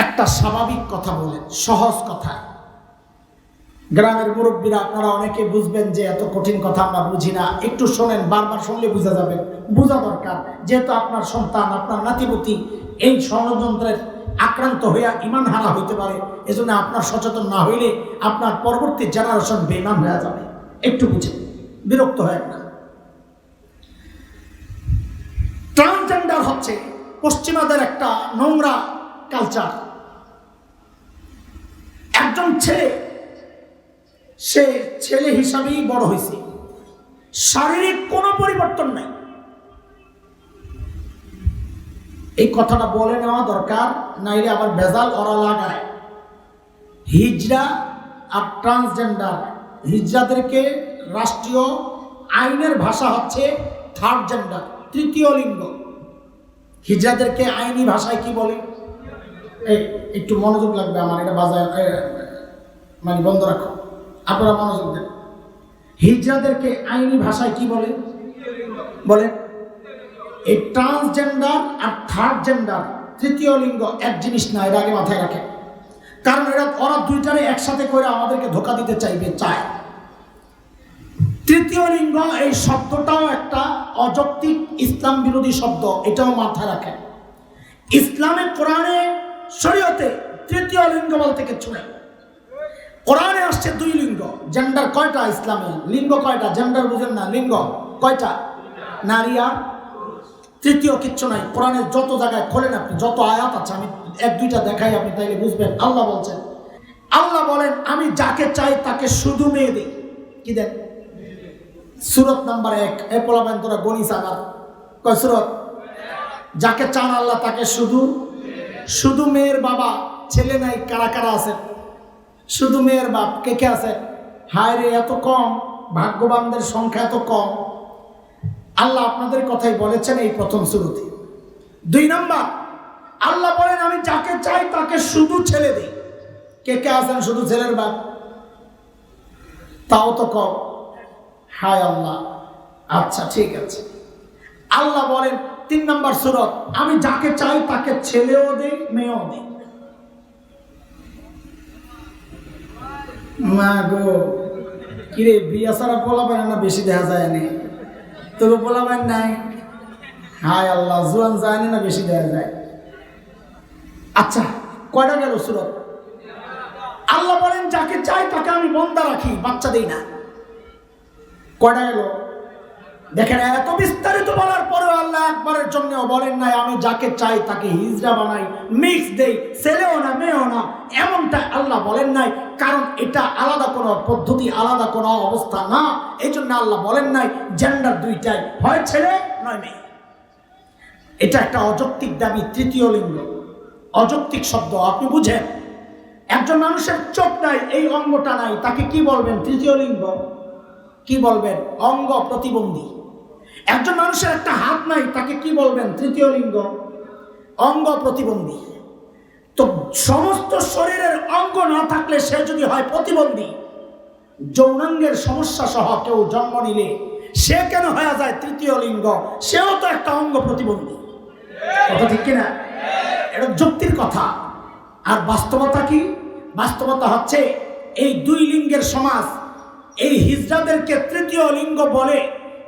একটা স্বাভাবিক কথা বলেন, সহজ কথা। গ্রামের মুরব্বীরা আপনারা অনেকে বুঝবেন যে এত কঠিন কথা আমরা বুঝি না, একটু শোনেন, বারবার শুনলে বুঝা যাবে, বোঝা দরকার। যেহেতু আপনার সন্তান, আপনার নাতিপুতি এই ষড়যন্ত্রের আক্রান্ত হইয়া ইমান হারা হইতে পারে, এজন্য আপনার সচেতন না হইলে আপনার পরবর্তী জেনারেশন বেঈমান হয়ে যাবে। একটু বুঝেন, বিরক্ত হয় না। ট্রান্সজেন্ডার হচ্ছে পশ্চিমাদের একটা নোংরা কালচার। একজন ছেলে, সে ছেলে হিসাবেই বড় হয়েছে, শারীরিক কোনো পরিবর্তন নাই। এই কথাটা বলে নেওয়া দরকার, নাইলে আবার ভেজাল ওরা লাগায়। হিজড়া আর ট্রান্সজেন্ডার, হিজড়াদেরকে রাষ্ট্রীয় আইনের ভাষা হচ্ছে থার্ড জেন্ডার, তৃতীয় লিঙ্গ। হিজড়াদেরকে আইনি ভাষায় কি বলে? একটু মনোযোগ লাগবে আমার, এটা বাজায় মানে বন্ধ রাখো, আপনারা মনোযোগ দেন। হিজড়াদেরকে আইনি ভাষায় কি বলে? বলে এই ট্রান্সজেন্ডার আর থার্ড জেন্ডার, তৃতীয় লিঙ্গ এক জিনিস না, এটা আগে মাথায় রাখে। কারণ ওরা দুইটারে একসাথে করে আমাদেরকে ধোঁকা দিতে চায়। তৃতীয় লিঙ্গ এই শব্দটাও একটা অযৌক্তিক ইসলাম বিরোধী শব্দ, এটাও মাথায় রাখে। ইসলামে, কোরআনে, শরীয়তে তৃতীয় লিঙ্গ বলতে কিছু নেই। কোরআনে আসছে দুই লিঙ্গ। জেন্ডার কয়টা ইসলামে? লিঙ্গ কয়টা? জেন্ডার বুঝেন না, লিঙ্গ কয়টা? নারী আর তৃতীয় কিচ্ছু নাই। কোরআনের যত জায়গায় খোলেন আপনি, যত আয়াত আছে, আমি এক দুইটা দেখাই, আপনি তাইলে বুঝবেন। আল্লাহ বলছেন, আল্লাহ বলেন আমি যাকে চাই তাকে শুধু মেয়ে দিই। কি দেন? সূরা নাম্বার 1। এ পোলাবেন তোরা গণিস আবার কয় সূরত? যাকে চান আল্লাহ তাকে শুধু মেয়ের বাবা, ছেলে নাই। কারা কারা আছে? শুধু মেয়ের বাপ কে কে আছে? হায় রে, এত কম, ভাগ্যবানদের সংখ্যা এত কম। আল্লাহ আপনাদের কথাই বলেছেন এই প্রথম সূরাতে। 2 নাম্বার, আল্লাহ বলেন আমি যাকে চাই তাকে শুধু ছেলে দিই। কে কে আছেন শুধু ছেলের বাপ? তাও তো কম। হায় আল্লাহ, আচ্ছা ঠিক আছে। আল্লাহ বলেন 3 নাম্বার সূরা, আমি যাকে চাই তাকে ছেলেও দেই, মেয়েও দেই। মা গো, কিরে বিয়া সারা পোলাবেন না বেশি দেখা যায় না? তবু পোলাবেন নাই। হায় আল্লাহ, জোয়ান যায় না বেশি দেখা যায়? আচ্ছা, কয়টা গেল সূরা? আল্লাহ বলেন যাকে চাই তাকে আমি বন্দা রাখি, বাচ্চা দেই না। কয়টা গেল? দেখেন, এত বিস্তারিত বলার পরেও আল্লাহ একবারের জন্য বলেন নাই আমি যাকে চাই তাকে হিজড়া বানাই, মিক্স দেই, ছেলেও না মেয়েও না, এমনটা আল্লাহ বলেন নাই। কারণ এটা আলাদা কোনো পদ্ধতি, আলাদা কোনো অবস্থা না। এই জন্য আল্লাহ বলেন নাই জেন্ডার দুইটাই, হয় ছেলে নয় মেয়ে। এটা একটা অযৌক্তিক দাবি, তৃতীয় লিঙ্গ, অযৌক্তিক শব্দ। আপনি বুঝেন, একজন মানুষের চোখ নাই, এই অঙ্গটা নাই, তাকে কি বলবেন? তৃতীয় লিঙ্গ। কি বলবেন? অঙ্গ প্রতিবন্ধী। একজন মানুষের একটা হাত নাই, তাকে কি বলবেন? তৃতীয় লিঙ্গ, অঙ্গ প্রতিবন্ধী। তো সমস্ত শরীরের অঙ্গ না থাকলে সে যদি হয় প্রতিবন্ধী, যৌনাঙ্গের সমস্যা সহ কেউ জন্ম নিলে সে কেন হয়ে যায় তৃতীয় লিঙ্গ? সেও তো একটা অঙ্গ প্রতিবন্ধী। কথা ঠিক কিনা? এটা যুক্তির কথা। আর বাস্তবতা কি? বাস্তবতা হচ্ছে এই দুই লিঙ্গের সমাজ এই হিজড়াদেরকে তৃতীয় লিঙ্গ বলে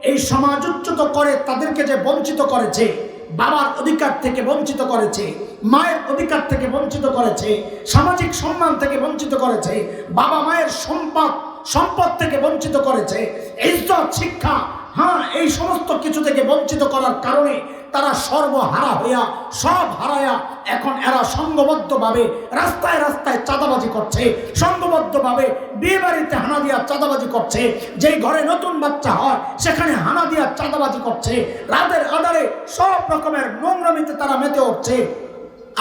এই সমাজ উচ্চত করে, তাদেরকে যে বঞ্চিত করেছে, বাবার অধিকার থেকে বঞ্চিত করেছে, মায়ের অধিকার থেকে বঞ্চিত করেছে, সামাজিক সম্মান থেকে বঞ্চিত করেছে, বাবা মায়ের সম্পদ থেকে বঞ্চিত করেছে, ইজ্জত, শিক্ষা, হ্যাঁ, এই সমস্ত কিছু থেকে বঞ্চিত করার কারণে তারা সর্বহারা হইয়া, সব হারায়া এখন এরা সংঘবদ্ধভাবে রাস্তায় রাস্তায় চাঁদাবাজি করছে, সংঘবদ্ধভাবে বিয়ে বাড়িতে হানা দিয়া চাঁদাবাজি করছে, যেই ঘরে নতুন বাচ্চা হয় সেখানে হানা দিয়া চাঁদাবাজি করছে, রাতের আধারে সব রকমের নোংরামিতে তারা মেতে উঠছে।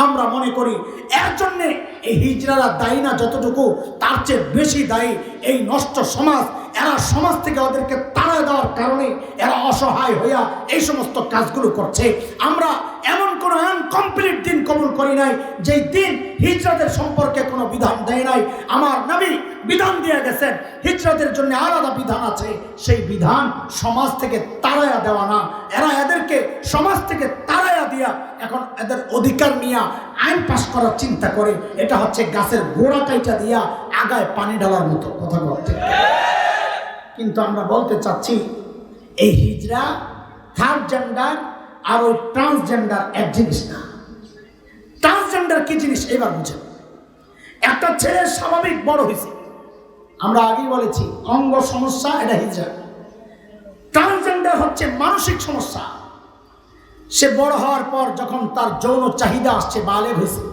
আমরা মনে করি এর জন্যে এই হিজড়ারা দায়ী না, যতটুকু তার চেয়ে বেশি দায়ী এই নষ্ট সমাজ। এরা সমাজ থেকে ওদেরকে তাড়া দেওয়ার কারণে এরা অসহায় হইয়া এই সমস্ত কাজগুলো করছে। আমরা এমন কোনো আনকমপ্লিট দিন কবুল করি নাই যেই দিন হিজড়াদের সম্পর্কে কোনো বিধান দেয় নাই। আমার নবী বিধান দিয়ে গেছেন, হিজড়াদের জন্য আলাদা বিধান আছে। সেই বিধান সমাজ থেকে তাড়াইয়া দেওয়া না, এরা এদেরকে সমাজ থেকে তাড়াইয়া দিয়া এখন এদের অধিকার নিয়ে আইন পাস করার চিন্তা করে। এটা হচ্ছে গাছের গোড়া কাইটা দিয়া আগায় পানি ঢালার মতো কথা বলতে। কিন্তু আমরা বলতে চাচ্ছি এই হিজড়া, থার্ড জেন্ডার আর ওই ট্রান্সজেন্ডার এক জিনিস না। ট্রান্সজেন্ডার কি জিনিস এবার বুঝেন। একটা ছেলে স্বাভাবিক বড় হয়েছে, আমরা আগেই বলেছি অঙ্গ সমস্যা, এটা হিজড়া। ট্রান্সজেন্ডার হচ্ছে মানসিক সমস্যা। সে বড় হওয়ার পর যখন তার যৌন চাহিদা আসছে, বালেগ হয়েছে,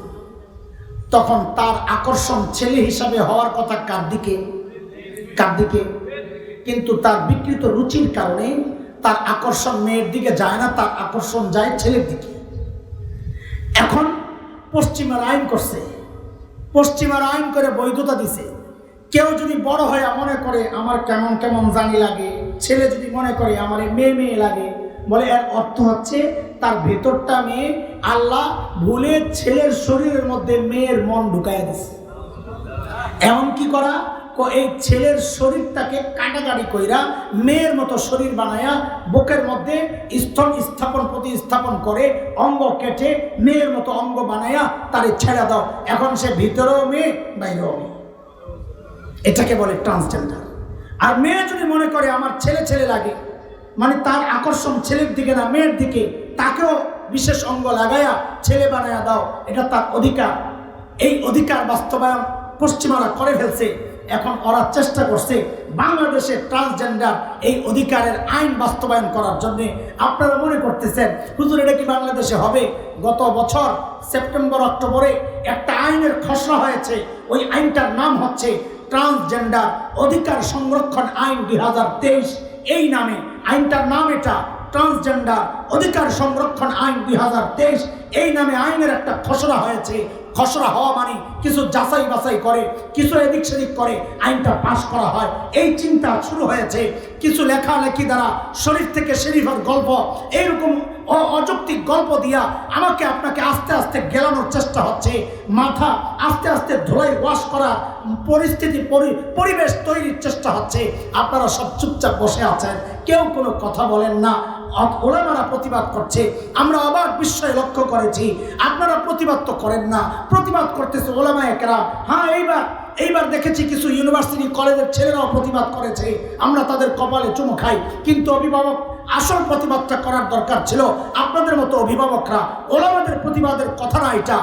তখন তার আকর্ষণ ছেলে হিসাবে হওয়ার কথা কার দিকে? কিন্তু তার বিকৃত রুচির কারণে তার আকর্ষণ মেয়ের দিকে যায় না, তার আকর্ষণ যায় ছেলের দিকে। এখন পশ্চিমার আইন করছে, পশ্চিমার আইন করে বৈধতা দিছে। কেউ যদি বড় হয়ে মনে করে আমার কেমন কেমন জানি লাগে, ছেলে যদি মনে করে আমার মেয়ে মেয়ে লাগে, বলে এর অর্থ হচ্ছে তার ভেতরটা মেয়ে, আল্লাহ ভুলে ছেলের শরীরের মধ্যে মেয়ের মন ঢুকাইয়া দিছে। এমন কি করা, এই ছেলের শরীরটাকে কাটাকাটি কইরা মেয়ের মতো শরীর বানায়া বুকের মধ্যে স্থল স্থাপন প্রতিস্থাপন করে অঙ্গ কেটে মেয়ের মতো অঙ্গ বানায়া তারে ছেড়ে দাও। এখন সে ভিতরেও মেয়ে, বাইরেও মেয়ে। এটাকে বলে ট্রান্সজেন্ডার। আর মেয়ে যদি মনে করে আমার ছেলে ছেলে লাগে, মানে তার আকর্ষণ ছেলের দিকে না মেয়ের দিকে, তাকেও বিশেষ অঙ্গ লাগায়া ছেলে বানায়া দাও, এটা তার অধিকার। এই অধিকার বাস্তবায়ন পশ্চিমারা করে ফেলছে। এখন ওরা চেষ্টা করছে বাংলাদেশে ট্রান্সজেন্ডার এই অধিকারের আইন বাস্তবায়ন করার জন্য। আপনারা মনে করতেছেন হুজুর এটা কি বাংলাদেশে হবে? গত বছর সেপ্টেম্বর অক্টোবরে একটা আইনের খসড়া হয়েছে। ওই আইনটার নাম হচ্ছে ট্রান্সজেন্ডার অধিকার সংরক্ষণ আইন 2023। এই নামে আইনটার নাম, এটা ট্রান্সজেন্ডার অধিকার সংরক্ষণ আইন 2023। এই নামে আইনের একটা খসড়া হয়েছে। খসড়া হওয়া মানে কিছু যাচাই বাছাই করে, কিছু এদিক সেদিক করে আইনটা পাশ করা হয়। এই চিন্তা শুরু হয়েছে। কিছু লেখালেখি দ্বারা শরীফ থেকে শরীফের গল্প, এইরকম অযৌক্তিক গল্প দিয়া আমাকে আপনাকে আস্তে আস্তে গেলানোর চেষ্টা হচ্ছে। মাথা আস্তে আস্তে ধোলাই ওয়াশ করার পরিস্থিতি পরিবেশ তৈরির চেষ্টা হচ্ছে। আপনারা সব চুপচাপ বসে আছেন, কেউ কোনো কথা বলেন না। ওলামারা প্রতিবাদ করছে, আমরা অবাক বিস্ময়ে লক্ষ্য করেছি। আপনারা প্রতিবাদ তো করেন না, প্রতিবাদ করতেছে ওলামায়ে কেরাম। হ্যাঁ, এইবার দেখেছি কিছু ইউনিভার্সিটি কলেজের ছেলেরাও প্রতিবাদ করেছে, আমরা তাদের কপালে চুমু খাই। কিন্তু অভিভাবক আসল প্রতিবাদটা করার দরকার ছিল আপনাদের মতো অভিভাবকরা। ওলামাদের প্রতিবাদের কথা না এটা।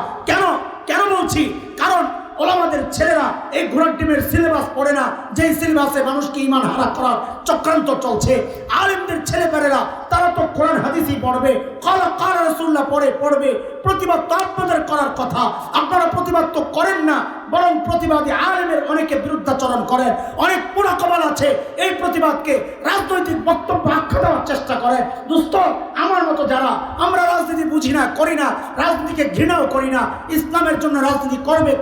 কেন বলছি? কারণ ওলামাদের ছেলেরা এই ঘোড়ার ডিমের সিলেবাস পড়ে না, যেই সিলেবাসে মানুষকে ঈমান হারা করার চক্রান্ত চলছে। আলেমদের ছেলেমেয়েরা তারা তো কোরআন হাদিসই পড়বে, কাল রাসূলুল্লাহ পড়বে। প্রতিবাদ তো আপনাদের করার কথা, আপনারা প্রতিবাদ তো করেন না, বরং প্রতিবাদী আলেমের অনেকে বিরুদ্ধাচরণ করেন। অনেক পুরাকবাল আছে এই প্রতিবাদকে রাজনৈতিক বক্তব্য আখ্যা দেওয়ার চেষ্টা করে। দোস্ত, আমার মতো যারা আমরা রাজনীতি বুঝি না, করি না, রাজনীতিকে ঘৃণাও করি না, ইসলামের জন্য রাজনীতি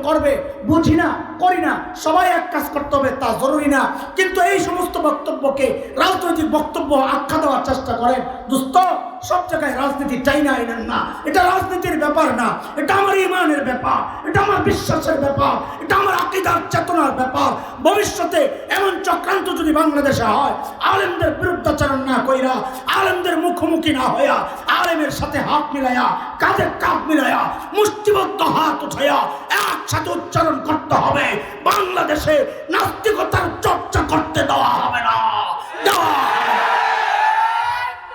করবে বুঝি না, করি না, সবাই এক কাজ করতে হবে তা জরুরি না। কিন্তু এই সমস্ত বক্তব্যকে রাজনৈতিক বক্তব্য আখ্যা দেওয়ার চেষ্টা করেন। দোস্ত, সব জায়গায় রাজনীতি চাই না এনেন না। এটা রাজনীতির ব্যাপার না, এটা আমার ঈমানের ব্যাপার, এটা আমার বিশ্বাসের ব্যাপার, এটা আমার আকীদার চেতনার ব্যাপার। ভবিষ্যতে এমন চক্রান্ত যদি বাংলাদেশে হয়, আলেমদের বিরুদ্ধাচরণ না কইরা, আলেমদের মুখোমুখি না হইয়া, আলেমের সাথে হাত মিলাইয়া, কাঁধে কাঁধ মিলাইয়া, মুষ্টিবদ্ধ হাত উঠাইয়া একসাথে উচ্চারণ করতে হবে, বাংলাদেশে নাস্তিকতার চর্চা করতে দেওয়া হবে না।